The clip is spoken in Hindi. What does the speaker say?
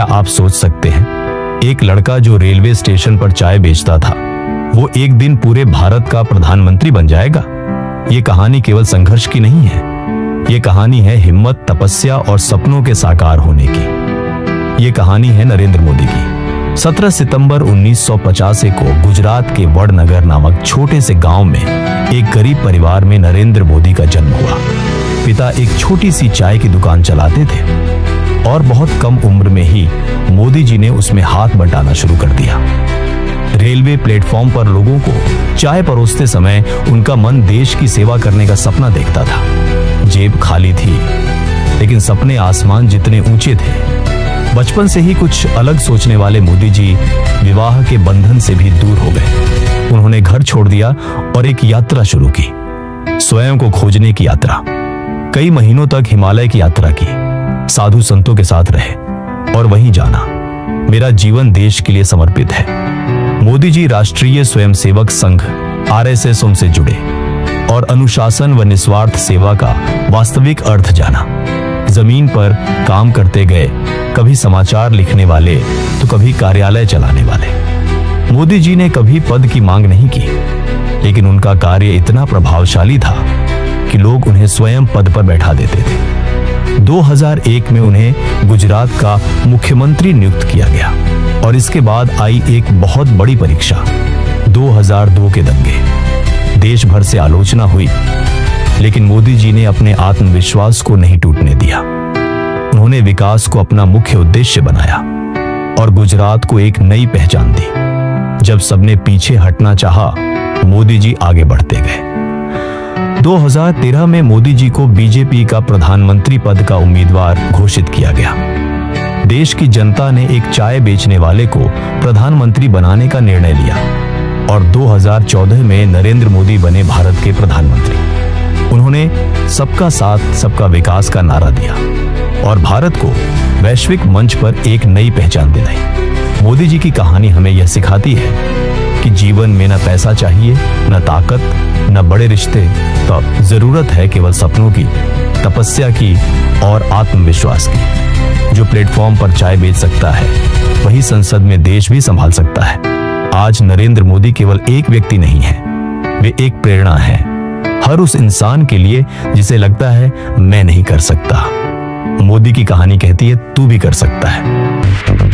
क्या आप सोच सकते हैं, एक लड़का जो रेलवे स्टेशन पर चाय बेचता था, वो एक दिन पूरे भारत का प्रधानमंत्री बन जाएगा? ये कहानी केवल संघर्ष की नहीं है, ये कहानी है हिम्मत, तपस्या और सपनों के साकार होने की। ये कहानी है नरेंद्र मोदी की। 17 सितंबर 1985 को गुजरात के वडनगर नामक छोटे से गांव में एक गरीब परिवार में नरेंद्र मोदी का जन्म हुआ। पिता एक छोटी सी चाय की दुकान चलाते थे और बहुत कम उम्र में ही मोदी जी ने उसमें हाथ बंटाना शुरू कर दिया। रेलवे प्लेटफॉर्म पर लोगों को चाय परोसते समय उनका मन देश की सेवा करने का सपना देखता था। जेब खाली थी, लेकिन सपने आसमान जितने ऊंचे थे। बचपन से ही कुछ अलग सोचने वाले मोदी जी विवाह के बंधन से भी दूर हो गए। उन्होंने घर छोड़ दिया और एक यात्रा शुरू की, स्वयं को खोजने की यात्रा। कई महीनों तक हिमालय की यात्रा की, साधु संतों के साथ रहे और वहीं जाना, मेरा जीवन देश के लिए समर्पित है। मोदी जी राष्ट्रीय स्वयंसेवक संघ RSS से जुड़े और अनुशासन व निस्वार्थ सेवा का वास्तविक अर्थ जाना। जमीन पर काम करते गए, कभी समाचार लिखने वाले तो कभी कार्यालय चलाने वाले। मोदी जी ने कभी पद की मांग नहीं की, लेकिन उनका कार्य इतना प्रभावशाली था कि लोग उन्हें स्वयं पद पर बैठा देते थे। 2001 में उन्हें गुजरात का मुख्यमंत्री नियुक्त किया गया और इसके बाद आई एक बहुत बड़ी परीक्षा, 2002 के दंगे। देश भर से आलोचना हुई, लेकिन मोदी जी ने अपने आत्मविश्वास को नहीं टूटने दिया। उन्होंने विकास को अपना मुख्य उद्देश्य बनाया और गुजरात को एक नई पहचान दी। जब सबने पीछे हटना चाहा, मोदी जी आगे बढ़ते गए। 2013 में मोदी जी को बीजेपी का प्रधानमंत्री पद का उम्मीदवार घोषित किया गया। देश की जनता ने एक चाय बेचने वाले को प्रधानमंत्री बनाने का निर्णय लिया और 2014 में नरेंद्र मोदी बने भारत के प्रधानमंत्री। उन्होंने सबका साथ सबका विकास का नारा दिया और भारत को वैश्विक मंच पर एक नई पहचान दिलाई। मोदी जी की कहानी हमें यह सिखाती है कि जीवन में न पैसा चाहिए, न ताकत, न बड़े रिश्ते, तो जरूरत है केवल सपनों की, तपस्या की और आत्मविश्वास की। जो प्लेटफॉर्म पर चाय बेच सकता है, वही संसद में देश भी संभाल सकता है। आज नरेंद्र मोदी केवल एक व्यक्ति नहीं है, वे एक प्रेरणा है हर उस इंसान के लिए जिसे लगता है मैं नहीं कर सकता। मोदी की कहानी कहती है तू भी कर सकता है।